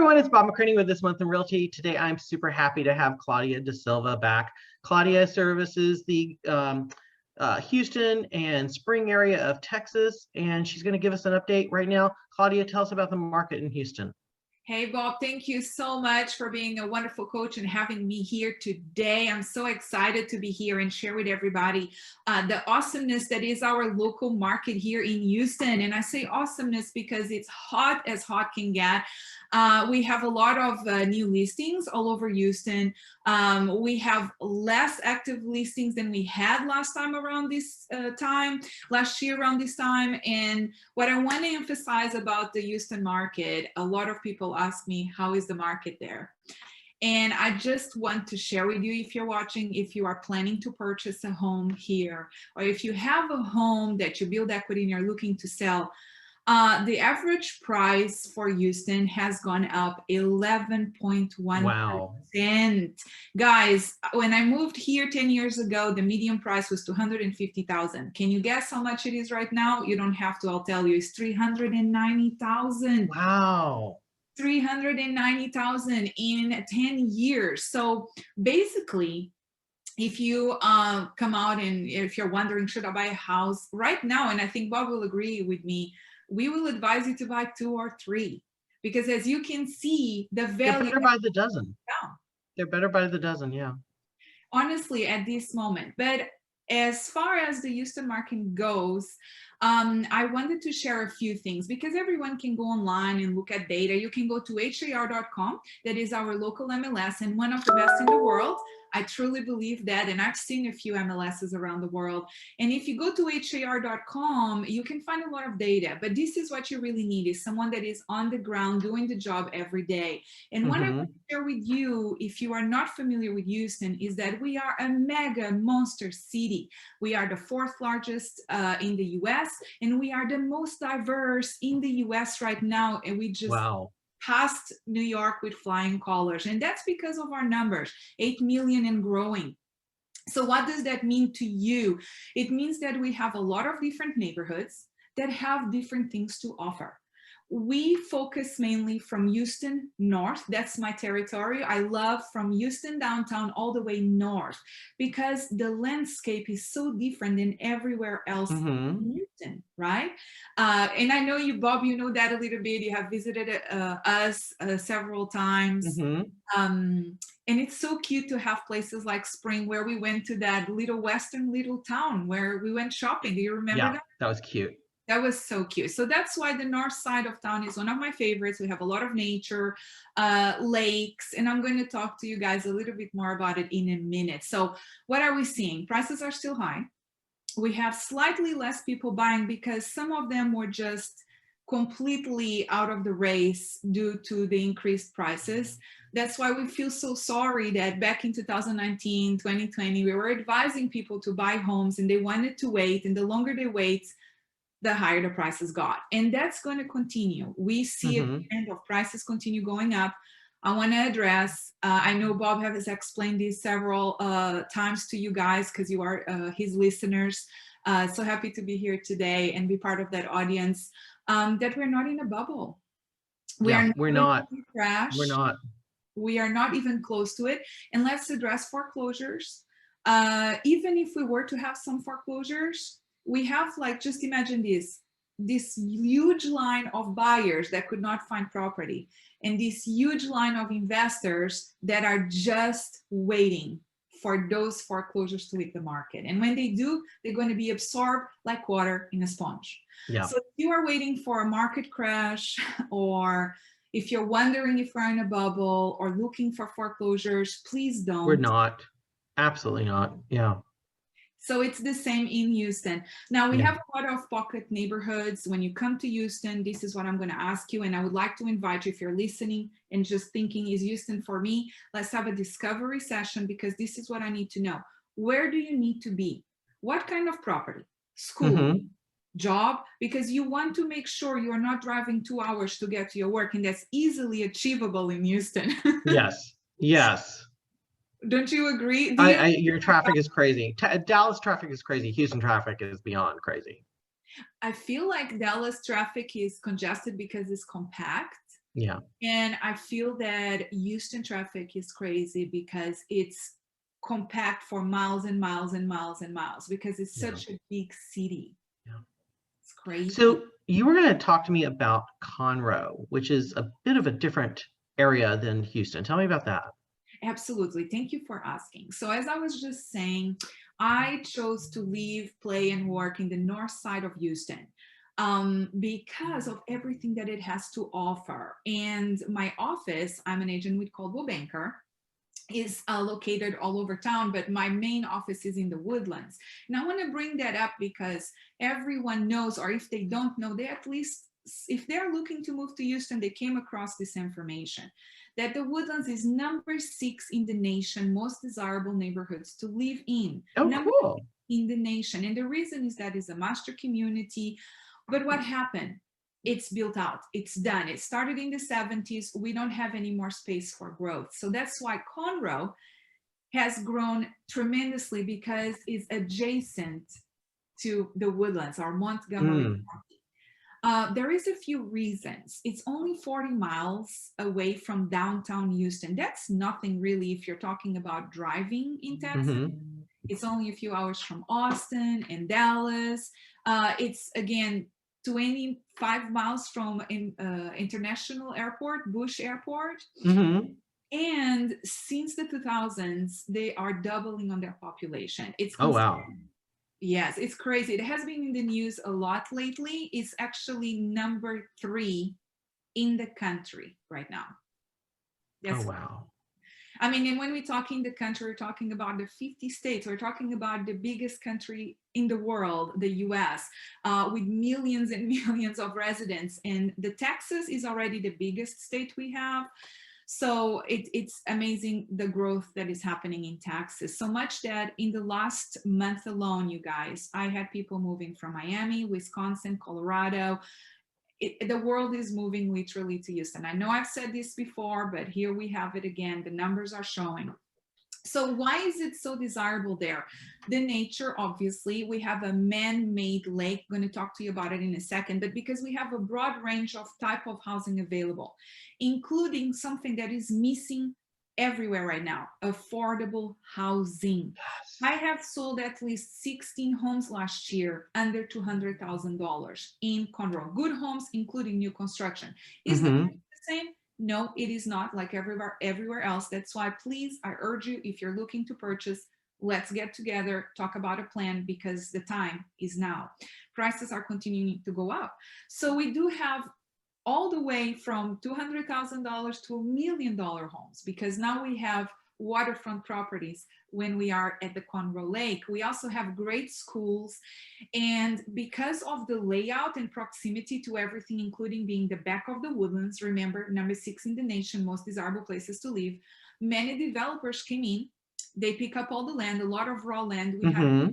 everyone, it's Bob McCraney with This Month in Realty. Today, I'm super happy to have Claudia Da Silva back. Claudia services the Houston and Spring area of Texas, and she's going to give us an update right now. Claudia, tell us about the market in Houston. Hey, Bob, thank you so much for being a wonderful coach and having me here today. I'm so excited to be here and share with everybody the awesomeness that is our local market here in Houston. And I say awesomeness because it's hot as hot can get. We have a lot of new listings all over Houston. We have less active listings than we had last time around this last year around this time. And what I want to emphasize about the Houston market, a lot of people ask me, how is the market there? And I just want to share with you, if you're watching, if you are planning to purchase a home here, or if you have a home that you build equity and you're looking to sell, the average price for Houston has gone up 11.1%. Wow. Guys, when I moved here 10 years ago, the median price was $250,000. Can you guess how much it is right now? You don't have to, I'll tell you, it's $390,000. Wow. 390,000 in 10 years. So basically, if you come out and if you're wondering, should I buy a house right now? And I think Bob will agree with me, we will advise you to buy 2 or 3, because as you can see, the value— They're better by the dozen. Yeah. They're better by the dozen, yeah. Honestly, at this moment. But as far as the Houston market goes, I wanted to share a few things because everyone can go online and look at data. You can go to HAR.com. That is our local MLS and one of the best in the world. I truly believe that, and I've seen a few MLSs around the world. And if you go to HAR.com, you can find a lot of data, but this is what you really need, is someone that is on the ground doing the job every day. And what I want to share with you, if you are not familiar with Houston, is that we are a mega monster city. We are the 4th largest in the US, and we are the most diverse in the US right now. And we just— wow. Past New York with flying colors. And that's because of our numbers, 8 million and growing. So what does that mean to you? It means that we have a lot of different neighborhoods that have different things to offer. We focus mainly from Houston north. That's my territory. I love from Houston downtown all the way north because the landscape is so different than everywhere else in Houston, right? And I know you, Bob, you know that a little bit. You have visited us several times. And it's so cute to have places like Spring, where we went to that little western little town where we went shopping. Do you remember that? That was cute. That was so cute. So that's why the north side of town is one of my favorites. We have a lot of nature, lakes, and I'm going to talk to you guys a little bit more about it in a minute. So what are we seeing? Prices are still high. We have slightly less people buying because some of them were just completely out of the race due to the increased prices. That's why we feel so sorry that back in 2019, 2020, we were advising people to buy homes and they wanted to wait, and the longer they wait, the higher the prices got. And that's going to continue. We see a trend of prices continue going up. I want to address, I know Bob has explained this several times to you guys because you are his listeners. So happy to be here today and be part of that audience, that we're not in a bubble. We're not. Crash. We're not. We are not even close to it. And let's address foreclosures. Even if we were to have some foreclosures, we have, like, just imagine this huge line of buyers that could not find property and this huge line of investors that are just waiting for those foreclosures to hit the market. And when they do, they're going to be absorbed like water in a sponge. Yeah. So if you are waiting for a market crash, or if you're wondering if we're in a bubble or looking for foreclosures, please don't. We're not. Absolutely not. Yeah. So it's the same in Houston. Now we have a lot of pocket neighborhoods. When you come to Houston, this is what I'm going to ask you. And I would like to invite you, if you're listening and just thinking, is Houston for me? Let's have a discovery session, because this is what I need to know. Where do you need to be? What kind of property? School, job? Because you want to make sure you are not driving 2 hours to get to your work. And that's easily achievable in Houston. Yes. Yes. Don't you agree? Your traffic is crazy. Dallas traffic is crazy. Houston traffic is beyond crazy. I feel like Dallas traffic is congested because it's compact. Yeah. And I feel that Houston traffic is crazy because it's compact for miles and miles and miles and miles because it's Yeah. such a big city. Yeah. It's crazy. So you were going to talk to me about Conroe, which is a bit of a different area than Houston. Tell me about that. Absolutely. Thank you for asking. So as I was just saying, I chose to live, play, and work in the north side of Houston because of everything that it has to offer. And my office, I'm an agent with Coldwell Banker, is located all over town, but my main office is in the Woodlands. And I want to bring that up because everyone knows, or if they don't know, they at least, if they're looking to move to Houston, they came across this information that the Woodlands is number 6 in the nation, most desirable neighborhoods to live in. Oh, Number cool. in the nation. And the reason is that it's a master community. But what happened? It's built out, it's done. It started in the 70s. We don't have any more space for growth. So that's why Conroe has grown tremendously because it's adjacent to the Woodlands or Montgomery County. There is a few reasons. It's only 40 miles away from downtown Houston. That's nothing really if you're talking about driving in Texas. It's only a few hours from Austin and Dallas. It's, again, 25 miles from International Airport, Bush Airport. And since the 2000s, they are doubling on their population. Oh, wow. Yes, it's crazy. It has been in the news a lot lately. It's actually number 3 in the country right now. Oh, wow. I mean, and when we talk in the country, we're talking about the 50 states. We're talking about the biggest country in the world, the US, with millions and millions of residents. And the Texas is already the biggest state we have. So it's amazing the growth that is happening in Texas. So much that in the last month alone, you guys, I had people moving from Miami, Wisconsin, Colorado. The world is moving literally to Houston. I know I've said this before, but here we have it again. The numbers are showing. So why is it so desirable there? The nature, obviously. We have a man-made lake. I'm going to talk to you about it in a second, but because we have a broad range of type of housing available, including something that is missing everywhere right now, affordable housing. I have sold at least 16 homes last year under $200,000 in Conroe. Good homes, including new construction. Is the price the same? No, it is not, like everywhere else. That's why, please, I urge you, if you're looking to purchase, let's get together, talk about a plan, because the time is now. Prices are continuing to go up. So we do have all the way from $200,000 to $1 million homes, because now we have waterfront properties when we are at the Conroe Lake. We also have great schools, and because of the layout and proximity to everything, including being the back of the Woodlands, remember, number 6 in the nation, most desirable places to live, many developers came in, they pick up all the land, a lot of raw land. We have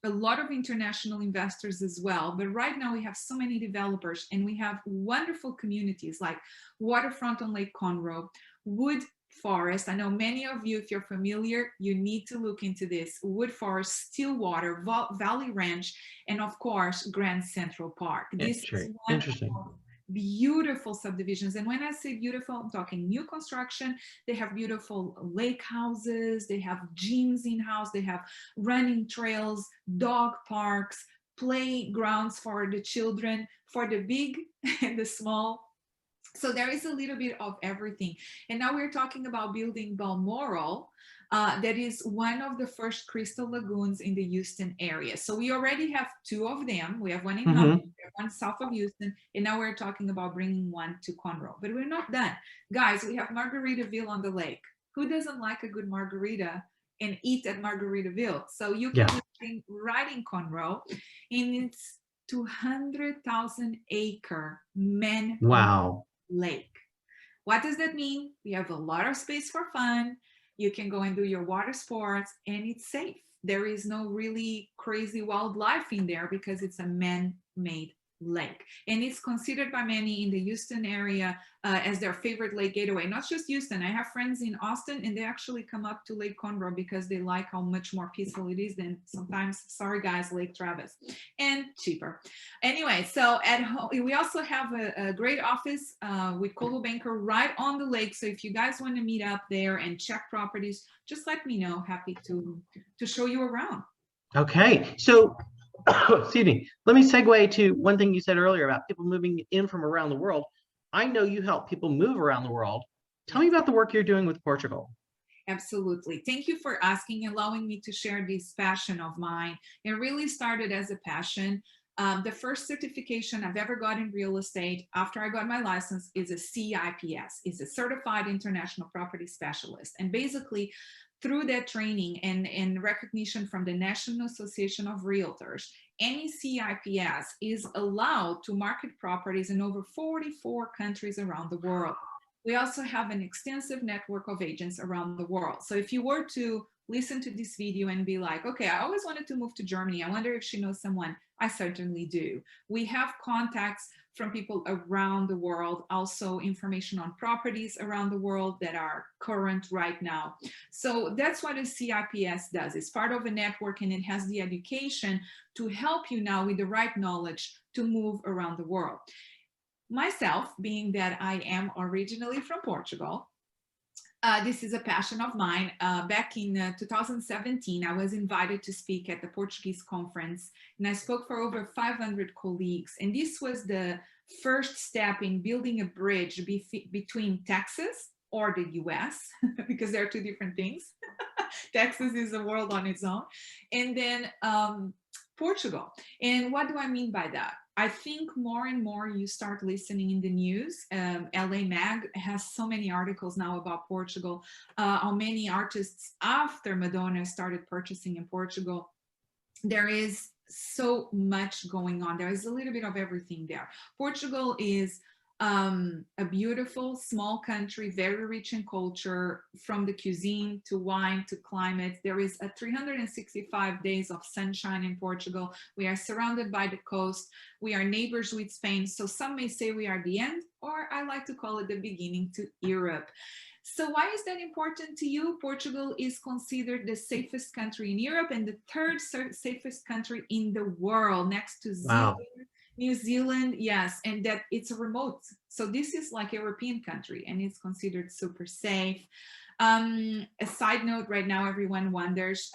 a lot of international investors as well, but right now we have so many developers, and we have wonderful communities like waterfront on Lake Conroe, Wood Forest. I know many of you, if you're familiar, you need to look into this. Wood Forest, Stillwater, Valley Ranch, and of course, Grand Central Park. This is one of beautiful subdivisions. And when I say beautiful, I'm talking new construction. They have beautiful lake houses. They have gyms in-house. They have running trails, dog parks, playgrounds for the children, for the big and the small. So there is a little bit of everything. And now we're talking about building Balmoral. That is one of the first crystal lagoons in the Houston area. So we already have 2 of them. We have one in Humboldt, we have one south of Houston, and now we're talking about bringing one to Conroe. But we're not done. Guys, we have Margaritaville on the lake. Who doesn't like a good margarita and eat at Margaritaville? So you can be right in Conroe, and it's 200,000 acre man-made lake. What does that mean? We have a lot of space for fun. You can go and do your water sports, and it's safe. There is no really crazy wildlife in there because it's a man-made lake, and it's considered by many in the Houston area as their favorite lake getaway. Not just Houston, I have friends in Austin and they actually come up to Lake Conroe because they like how much more peaceful it is than sometimes, sorry guys, Lake Travis, and cheaper. Anyway, so at home we also have a great office with Coldwell Banker right on the lake, so if you guys want to meet up there and check properties, just let me know. Happy to show you around. Okay, so excuse me, let me segue to one thing you said earlier about people moving in from around the world. I know you help people move around the world. Tell me about the work you're doing with Portugal. Absolutely. Thank you for asking, allowing me to share this passion of mine. It really started as a passion. The first certification I've ever got in real estate after I got my license is a CIPS, is a Certified International Property Specialist. And basically, through that training and recognition from the National Association of Realtors, any CIPS is allowed to market properties in over 44 countries around the world. We also have an extensive network of agents around the world. So if you were to listen to this video and be like, okay, I always wanted to move to Germany, I wonder if she knows someone, I certainly do. We have contacts from people around the world, also information on properties around the world that are current right now. So that's what a CIPS does. It's part of a network and it has the education to help you now with the right knowledge to move around the world. Myself, being that I am originally from Portugal, this is a passion of mine. Back in 2017, I was invited to speak at the Portuguese conference, and I spoke for over 500 colleagues. And this was the first step in building a bridge between Texas or the US, because they're two different things. Texas is a world on its own. And then Portugal. And what do I mean by that? I think more and more you start listening in the news. LA Mag has so many articles now about Portugal, how many artists after Madonna started purchasing in Portugal. There is so much going on. There is a little bit of everything there. Portugal is a beautiful small country, very rich in culture, from the cuisine to wine to climate. There is a 365 days of sunshine in Portugal. We are surrounded by the coast. We are neighbors with Spain. So some may say we are the end, or I like to call it the beginning to Europe. So why is that important to you? Portugal is considered the safest country in Europe and the third safest country in the world, next to Wow. New Zealand, yes, and that it's a remote. So this is like a European country and it's considered super safe. A side note, right now everyone wonders,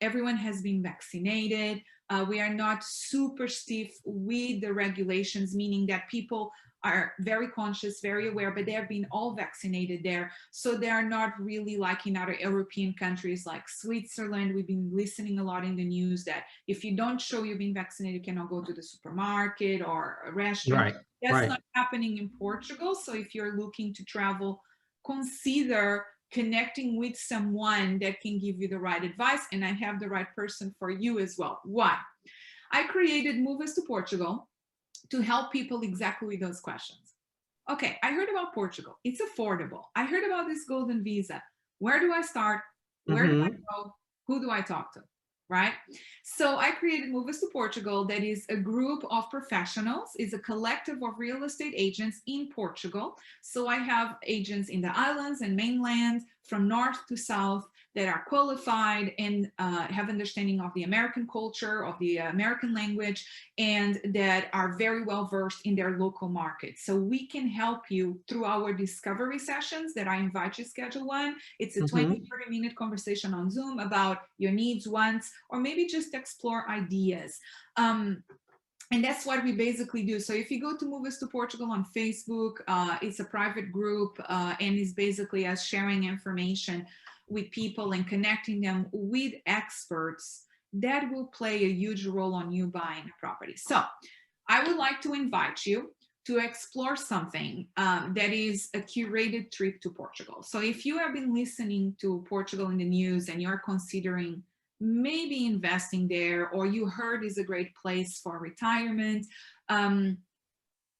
everyone has been vaccinated. We are not super stiff with the regulations, meaning that people are very conscious, very aware, but they have been all vaccinated there. So they are not really like in other European countries like Switzerland. We've been listening a lot in the news that if you don't show you've been vaccinated, you cannot go to the supermarket or a restaurant. Right. That's not happening in Portugal. So if you're looking to travel, consider connecting with someone that can give you the right advice. And I have the right person for you as well. Why? I created Move Us to Portugal to help people exactly with those questions. Okay, I heard about Portugal. It's affordable. I heard about this golden visa. Where do I start? Where do I go? Who do I talk to? Right? So I created Move Us to Portugal. That is a group of professionals. It's a collective of real estate agents in Portugal. So I have agents in the islands and mainland, from north to south, that are qualified and have understanding of the American culture, of the American language, and that are very well versed in their local market. So we can help you through our discovery sessions that I invite you to schedule one. It's a 20-30-minute conversation on Zoom about your needs, wants, or maybe just explore ideas. And that's what we basically do. So if you go to Move Us to Portugal on Facebook, it's a private group and it's basically us sharing information with people and connecting them with experts that will play a huge role on you buying a property. So I would like to invite you to explore something that is a curated trip to Portugal. So if you have been listening to Portugal in the news and you're considering maybe investing there, or you heard is a great place for retirement, a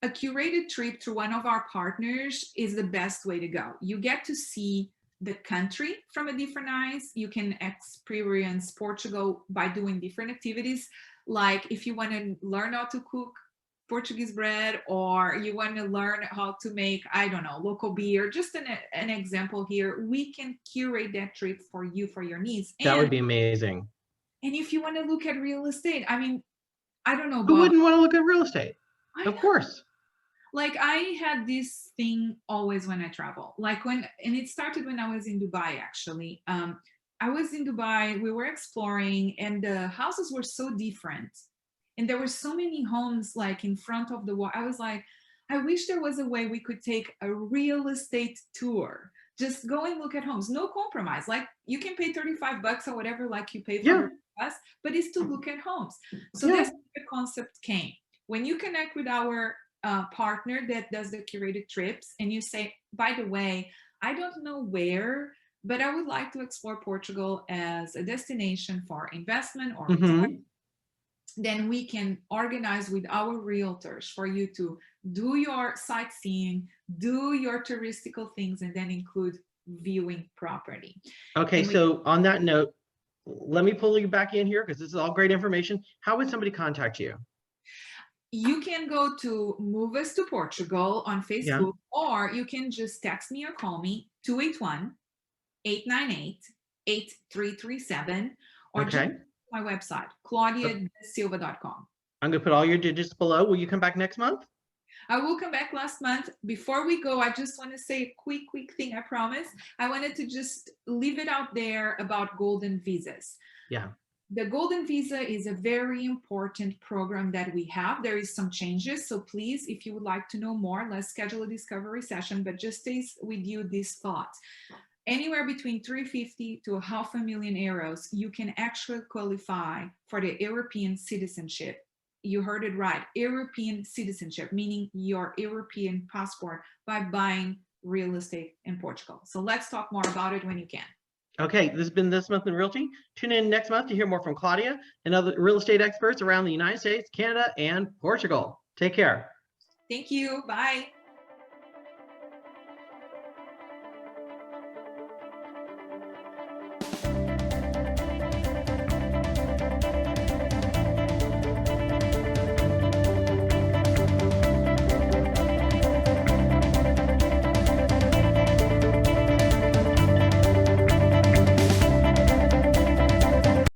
curated trip through one of our partners is the best way to go. You get to see the country from a different eyes. You can experience Portugal by doing different activities. Like if you want to learn how to cook, Portuguese bread, or you want to learn how to make, I don't know, local beer, just an example here, we can curate that trip for you, for your needs. That would be amazing. And if you want to look at real estate, I mean, I don't know, Who Bob. wouldn't want to look at real estate? I Of know. course. Like I had this thing always when I travel, like and it started when I was in Dubai, actually. I was in Dubai, we were exploring, and the houses were so different. And there were so many homes like in front of the wall. I was like, I wish there was a way we could take a real estate tour. Just go and look at homes, no compromise. Like you can pay $35 or whatever, like you pay for us, but it's to look at homes. So that's where the concept came. When you connect with our partner that does the curated trips, and you say, by the way, I don't know where, but I would like to explore Portugal as a destination for investment or retirement, then we can organize with our realtors for you to do your sightseeing, do your touristical things, and then include viewing property. Okay, so on that note, let me pull you back in here because this is all great information. How would somebody contact you? You can go to Move Us to Portugal on Facebook, or you can just text me or call me 281-898-8337, or just my website, claudiadasilva.com. I'm going to put all your digits below. Will you come back next month? I will come back next month. Before we go, I just want to say a quick thing, I promise. I wanted to just leave it out there about golden visas. Yeah. The golden visa is a very important program that we have. There is some changes. So please, if you would like to know more, let's schedule a discovery session, but just stays with you this thought. Anywhere between 350 to €500,000, you can actually qualify for the European citizenship. You heard it right, European citizenship, meaning your European passport, by buying real estate in Portugal. So let's talk more about it when you can. Okay, this has been This Month in Realty. Tune in next month to hear more from Claudia and other real estate experts around the United States, Canada, and Portugal. Take care. Thank you. Bye.